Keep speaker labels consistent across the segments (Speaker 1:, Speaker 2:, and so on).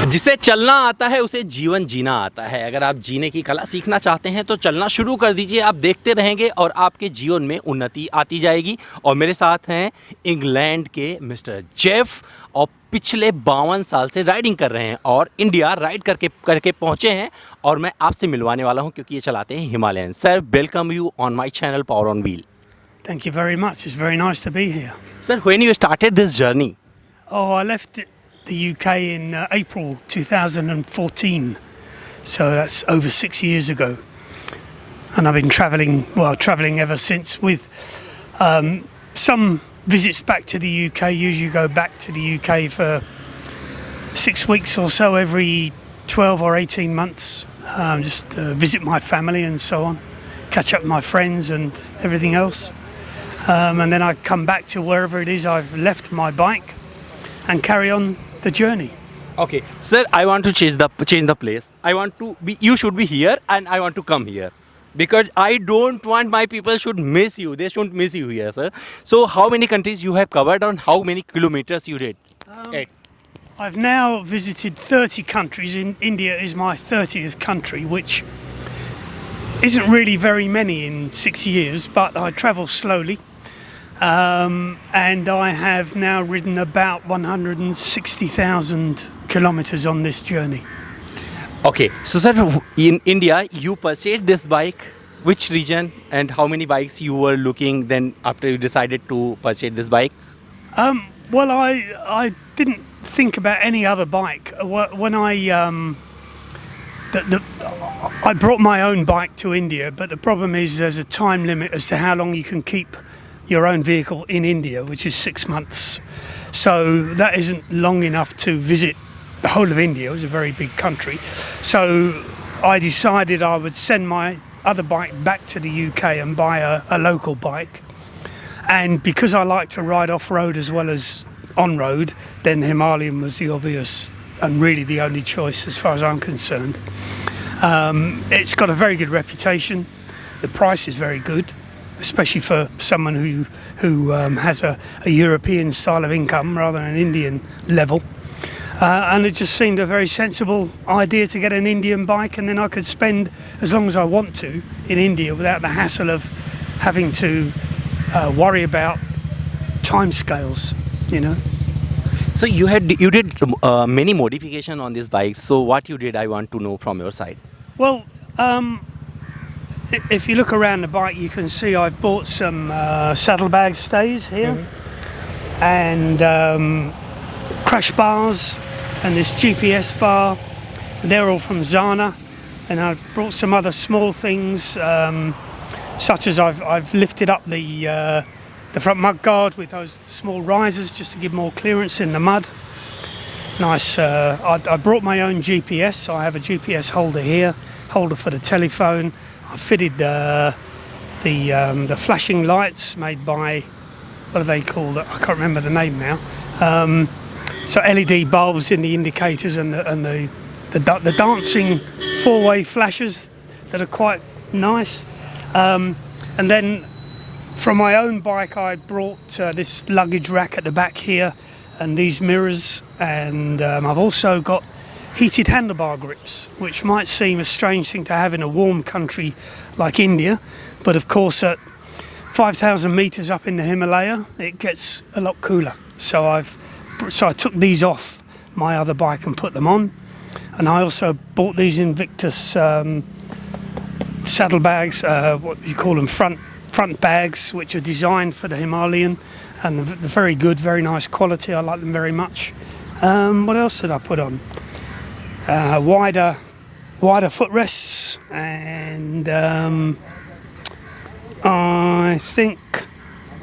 Speaker 1: जिसे चलना आता है उसे जीवन जीना आता है। अगर आप जीने की कला सीखना चाहते हैं तो चलना शुरू कर दीजिए, आप देखते रहेंगे और आपके जीवन में उन्नति आती जाएगी। और मेरे साथ हैं इंग्लैंड के मिस्टर जेफ, और पिछले 52 साल से राइडिंग कर रहे हैं और इंडिया राइड करके पहुंचे हैं, और मैं आपसे मिलवाने वाला हूं क्योंकि ये चलाते हैं Himalayan. Sir, welcome you on my channel power on wheel.
Speaker 2: Thank you very much. It's very nice to be here.
Speaker 1: Sir, when you started this journey?
Speaker 2: Oh, I left the UK in April 2014, so that's over 6 years ago. And I've been travelling ever since, with some visits back to the UK. Usually go back to the UK for 6 weeks or so every 12 or 18 months, just to visit my family and so on, catch up with my friends and everything else. And then I come back to wherever it is I've left my bike and carry on the journey.
Speaker 1: Okay, sir, I want to change the place. I want to be. You should be here, and I want to come here, because I don't want my people should miss you. They shouldn't miss you here, sir. So, how many countries you have covered, and how many kilometers you did?
Speaker 2: I've now visited 30 countries. India is my 30th country, which isn't really very many in 6 years, but I travel slowly. And I have now ridden about 160,000 kilometers on this journey.
Speaker 1: Okay, so sir, in India, you purchased this bike. Which region and how many bikes you were looking then after you decided to purchase this bike?
Speaker 2: Well, I didn't think about any other bike. When I brought my own bike to India, but the problem is there's a time limit as to how long you can keep your own vehicle in India, which is 6 months. So that isn't long enough to visit the whole of India. It was a very big country. So I decided I would send my other bike back to the UK and buy a local bike. And because I like to ride off-road as well as on-road, then Himalayan was the obvious and really the only choice as far as I'm concerned. It's got a very good reputation. The price is very good, especially for someone who has a European style of income rather than an Indian level. And it just seemed a very sensible idea to get an Indian bike, and then I could spend as long as I want to in India without the hassle of having to worry about timescales, you know.
Speaker 1: So you did many modification on this bike. So what you did, I want to know from your side.
Speaker 2: Well, if you look around the bike, you can see I've bought some saddlebag stays here, and crash bars, and this GPS bar. They're all from Zana, and I've brought some other small things, such as I've lifted up the front mud guard with those small risers just to give more clearance in the mud. Nice. I brought my own GPS, so I have a GPS holder here, holder for the telephone. I fitted the flashing lights made by, what are they called? I can't remember the name now. So LED bulbs in the indicators, and the dancing four-way flashes that are quite nice. And then from my own bike, I brought this luggage rack at the back here, and these mirrors, and I've also got heated handlebar grips, which might seem a strange thing to have in a warm country like India, but of course at 5,000 meters up in the Himalaya it gets a lot cooler. So I took these off my other bike and put them on, and I also bought these Invictus saddlebags, what you call them, front bags, which are designed for the Himalayan, and they're very good, very nice quality. I like them very much. What else did I put on? Wider footrests, and I think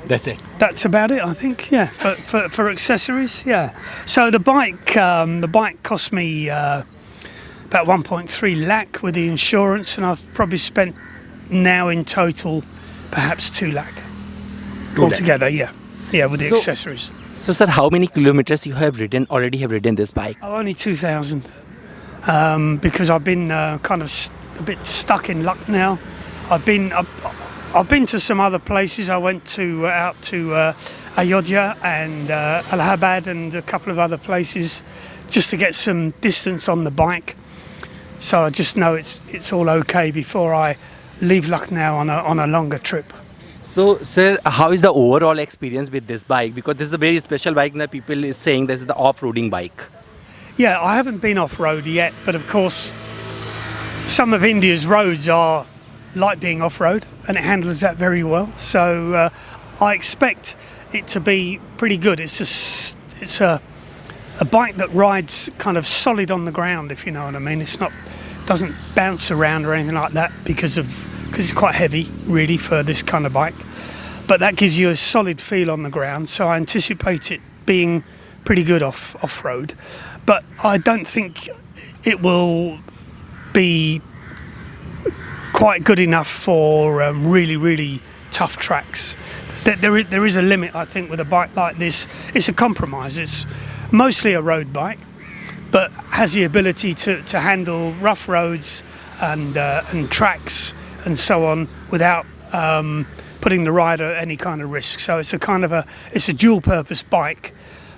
Speaker 1: That's it.
Speaker 2: that's about it. I think, yeah, for accessories, yeah. So the bike cost me about 1.3 lakh with the insurance, and I've probably spent now in total perhaps 2 lakh altogether. Yeah, with the accessories.
Speaker 1: So sir, how many kilometers you have already have ridden this bike?
Speaker 2: Oh, only 2,000. Because I've been kind of a bit stuck in luck now. I've been to some other places. I went out to Ayodhya and Allahabad and a couple of other places just to get some distance on the bike. So I just know it's all okay before I leave Lucknow on a longer trip.
Speaker 1: So, sir, how is the overall experience with this bike? Because this is a very special bike that people is saying this is the off-roading bike.
Speaker 2: Yeah, I haven't been off-road yet, but of course some of India's roads are like being off-road and it handles that very well. So I expect it to be pretty good. It's a bike that rides kind of solid on the ground, if you know what I mean. Doesn't bounce around or anything like that because it's quite heavy really for this kind of bike. But that gives you a solid feel on the ground, so I anticipate it being pretty good off-road. But I don't think it will be quite good enough for really, really tough tracks. There is a limit, I think, with a bike like this. It's a compromise. It's mostly a road bike, but has the ability to handle rough roads and tracks and so on without putting the rider at any kind of risk. So it's a dual-purpose bike,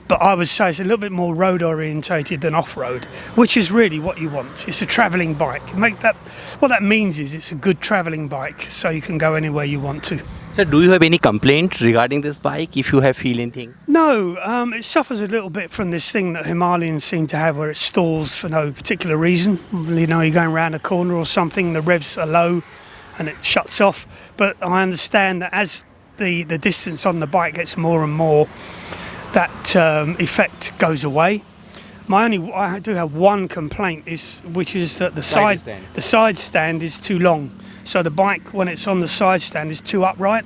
Speaker 2: but I would say it's a little bit more road-orientated than off-road, which is really what you want. It's a travelling bike. What that means is it's a good travelling bike, so you can go anywhere you want to.
Speaker 1: Sir, do you have any complaint regarding this bike, if you have feel anything?
Speaker 2: No, it suffers a little bit from this thing that Himalayans seem to have where it stalls for no particular reason. You know, you're going around a corner or something, the revs are low and it shuts off. But I understand that as the distance on the bike gets more and more, that effect goes away. I do have one complaint, which is that the side stand is too long. So the bike, when it's on the side stand, is too upright,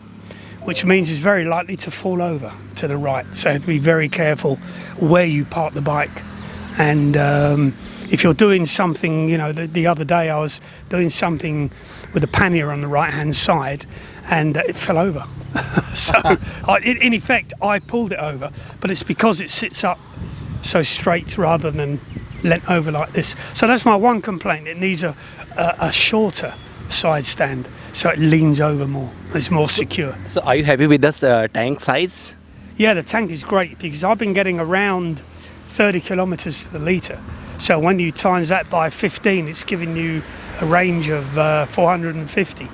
Speaker 2: which means it's very likely to fall over to the right. So you have to be very careful where you park the bike. And if you're doing something, you know, the other day I was doing something with a pannier on the right-hand side and it fell over. So in effect, I pulled it over, but it's because it sits up so straight rather than leant over like this. So that's my one complaint. It needs a shorter side stand so it leans over more. It's more secure.
Speaker 1: So are you happy with this tank size?
Speaker 2: Yeah, the tank is great because I've been getting around 30 kilometers to the litre. So when you times that by 15, it's giving you a range of 450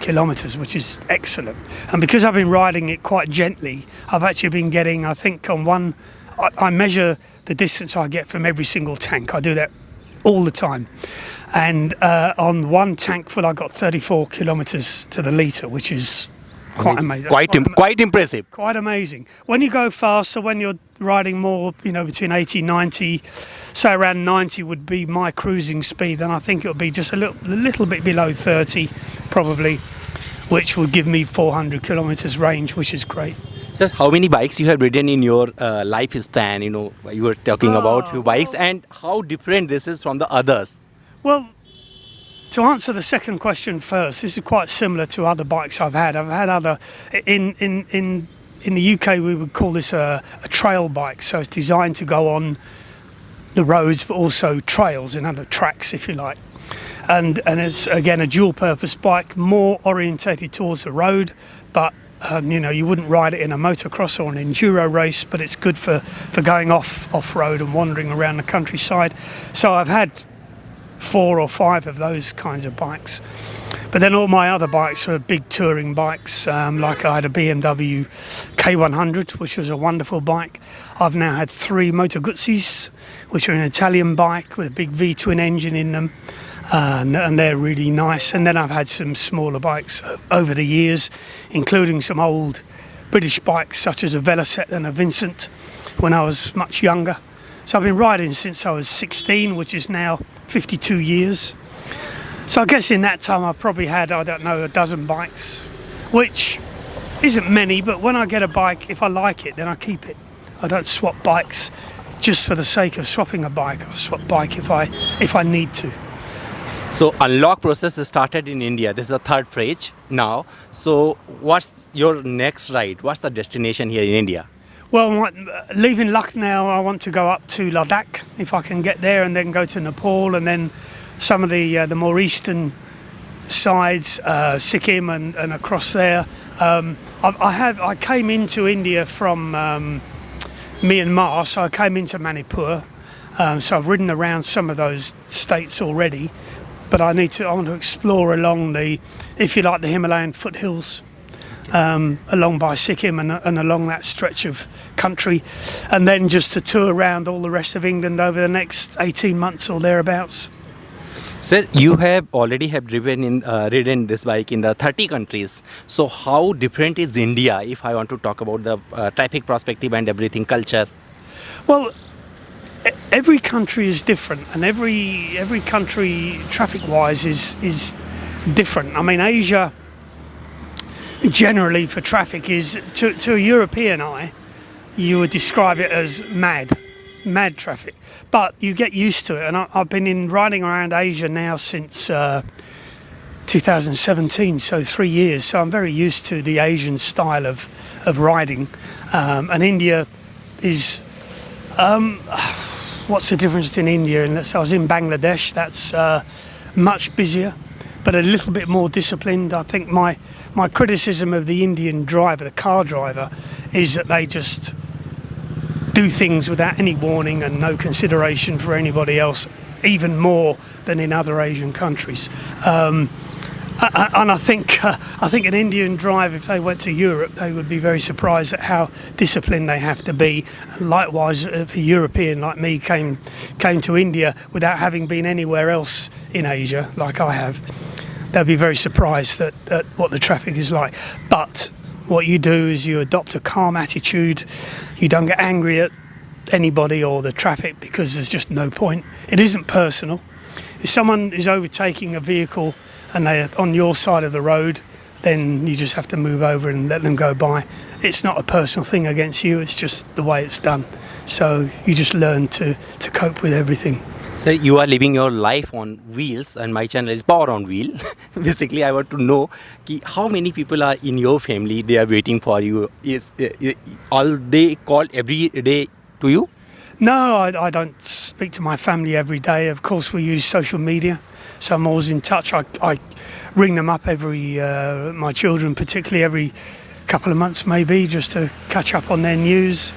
Speaker 2: kilometers, which is excellent. And because I've been riding it quite gently, I've actually been getting, I think I measure the distance I get from every single tank. I do that all the time. And on one tank full, I got 34 kilometers to the litre, which is quite amazing.
Speaker 1: Quite impressive.
Speaker 2: Quite amazing. When you go faster, when you're riding more, you know, between 80, 90, say around 90 would be my cruising speed, then I think it would be just a little bit below 30, probably, which would give me 400 kilometers range, which is great.
Speaker 1: Sir, how many bikes you have ridden in your lifespan? You know, you were talking about few bikes, and how different this is from the others.
Speaker 2: Well, to answer the second question first, this is quite similar to other bikes I've had. I've had other in the UK we would call this a trail bike. So it's designed to go on the roads, but also trails and other tracks, if you like. And it's again a dual-purpose bike, more orientated towards the road, but you know, you wouldn't ride it in a motocross or an enduro race, but it's good for going off-road and wandering around the countryside. So I've had 4 or 5 of those kinds of bikes. But then all my other bikes were big touring bikes, like I had a BMW K100, which was a wonderful bike. I've now had 3 Moto Guzzis, which are an Italian bike with a big V-twin engine in them. And they're really nice. And then I've had some smaller bikes over the years, including some old British bikes such as a Velocet and a Vincent when I was much younger. So I've been riding since I was 16, which is now 52 years. So I guess in that time I probably had, I don't know, a dozen bikes, which isn't many, but when I get a bike, if I like it, then I keep it. I don't swap bikes just for the sake of swapping a bike. I'll swap bike if I need to.
Speaker 1: So unlock process is started in India. This is the 3rd phase now. So what's your next ride? What's the destination here in India?
Speaker 2: Well, leaving Lucknow, I want to go up to Ladakh if I can get there, and then go to Nepal, and then some of the more eastern sides, Sikkim and across there. I came into India from Myanmar, so I came into Manipur, So I've ridden around some of those states already, but I want to explore along if you like, the Himalayan foothills, along by Sikkim and along that stretch of country, and then just to tour around all the rest of England over the next 18 months or thereabouts.
Speaker 1: Sir, you have already ridden this bike in the 30 countries. So how different is India if I want to talk about the traffic perspective and everything, culture?
Speaker 2: Well, every country is different, and every country traffic-wise is different. I mean, Asia generally for traffic is, to a European eye, you would describe it as mad traffic. But you get used to it, and I've been riding around Asia now since 2017, so 3 years. So I'm very used to the Asian style of riding, and India is. What's the difference between India and, let's say I was in Bangladesh? That's much busier, but a little bit more disciplined. I think my criticism of the Indian driver, the car driver, is that they just do things without any warning and no consideration for anybody else, even more than in other Asian countries. And I think an Indian driver, if they went to Europe, they would be very surprised at how disciplined they have to be. And likewise, if a European like me came to India without having been anywhere else in Asia, like I have, they'll be very surprised at what the traffic is like. But what you do is you adopt a calm attitude. You don't get angry at anybody or the traffic because there's just no point. It isn't personal. If someone is overtaking a vehicle and they're on your side of the road, then you just have to move over and let them go by. It's not a personal thing against you, it's just the way it's done. So you just learn to cope with everything.
Speaker 1: So you are living your life on wheels, and my channel is Power on Wheel. Basically, I want to know how many people are in your family, they are waiting for you. Is all they call every day to you?
Speaker 2: No, I don't speak to my family every day. Of course, we use social media, so I'm always in touch. I ring them up my children particularly every couple of months maybe, just to catch up on their news.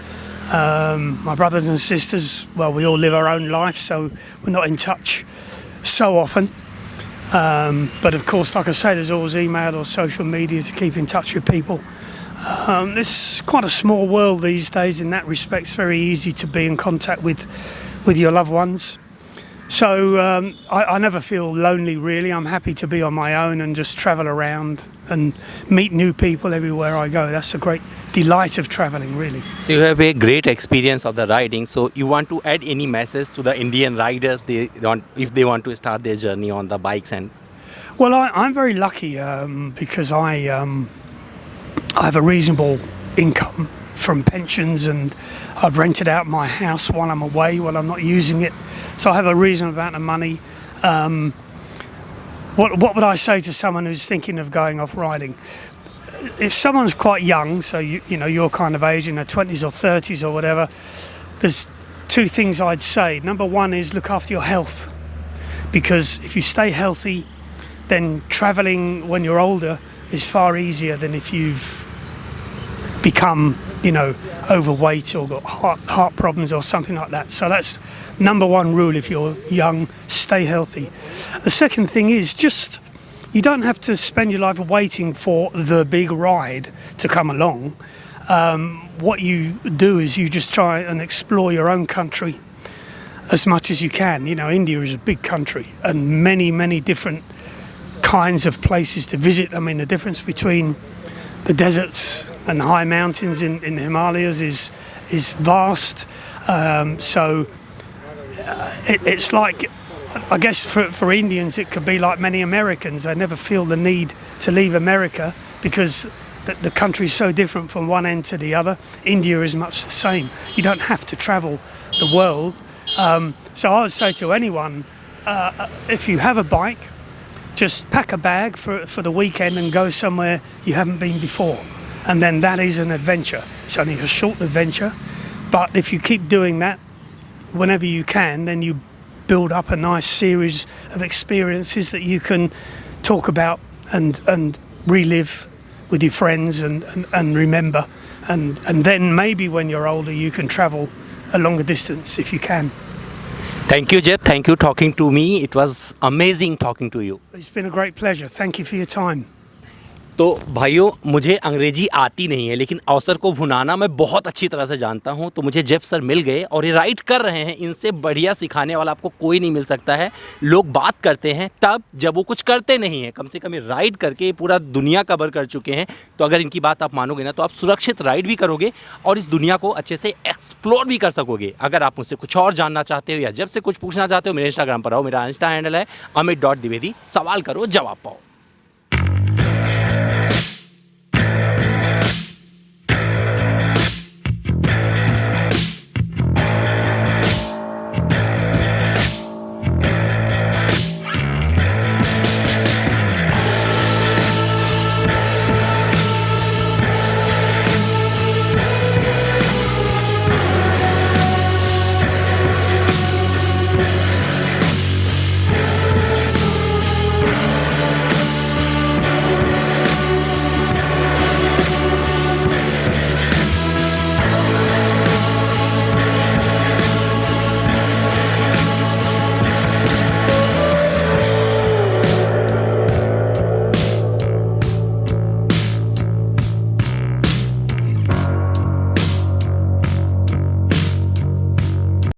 Speaker 2: My brothers and sisters, well, we all live our own life, so we're not in touch so often. But of course, like I say, there's always email or social media to keep in touch with people. It's quite a small world these days in that respect. It's very easy to be in contact with your loved ones. So I never feel lonely, really. I'm happy to be on my own and just travel around and meet new people everywhere I go. That's a great delight of traveling, really.
Speaker 1: So you have a great experience of the riding. So you want to add any message to the Indian riders if they want to start their journey on the bikes?
Speaker 2: Well, I'm very lucky because I have a reasonable income from pensions, and I've rented out my house while I'm away, while I'm not using it. So I have a reasonable amount of money. What would I say to someone who's thinking of going off riding? If someone's quite young, so you know your kind of age, in their 20s or 30s or whatever, there's two things I'd say. Number one is look after your health, because if you stay healthy, then travelling when you're older is far easier than if you've become, overweight or got heart problems or something like that. So that's number one rule. If you're young, stay healthy. The second thing is just, you don't have to spend your life waiting for the big ride to come along. What you do is you just try and explore your own country as much as you can. India is a big country and many, many different kinds of places to visit. I mean, the difference between the deserts and the high mountains in the Himalayas is vast. It's like, I guess for Indians it could be like many Americans. They never feel the need to leave America because the country is so different from one end to the other. India is much the same. You don't have to travel the world. So I would say to anyone, if you have a bike, just pack a bag for the weekend and go somewhere you haven't been before. And then that is an adventure. It's only a short adventure, but if you keep doing that whenever you can, then you build up a nice series of experiences that you can talk about and relive with your friends and remember. And then maybe when you're older you can travel a longer distance if you can.
Speaker 1: Thank you, Jeff. Thank you talking to me. It was amazing talking to you.
Speaker 2: It's been a great pleasure. Thank you for your time.
Speaker 1: तो भाइयों, मुझे अंग्रेजी आती नहीं है, लेकिन अवसर को भुनाना मैं बहुत अच्छी तरह से जानता हूं। तो मुझे जेफ सर मिल गए और ये राइड कर रहे हैं। इनसे बढ़िया सिखाने वाला आपको कोई नहीं मिल सकता है। लोग बात करते हैं तब जब वो कुछ करते नहीं हैं। कम से कम ये राइड करके पूरा दुनिया कवर कर चुके हैं। तो अगर इनकी बात आप मानोगे ना, तो आप सुरक्षित राइड भी करोगे और इस दुनिया को अच्छे से एक्सप्लोर भी कर सकोगे। अगर आप मुझसे कुछ और जानना चाहते हो या जब से कुछ पूछना चाहते हो, मेरे इंस्टाग्राम पर आओ। मेरा इंस्टा हैंडल है amit.dwivedi। सवाल करो, जवाब पाओ।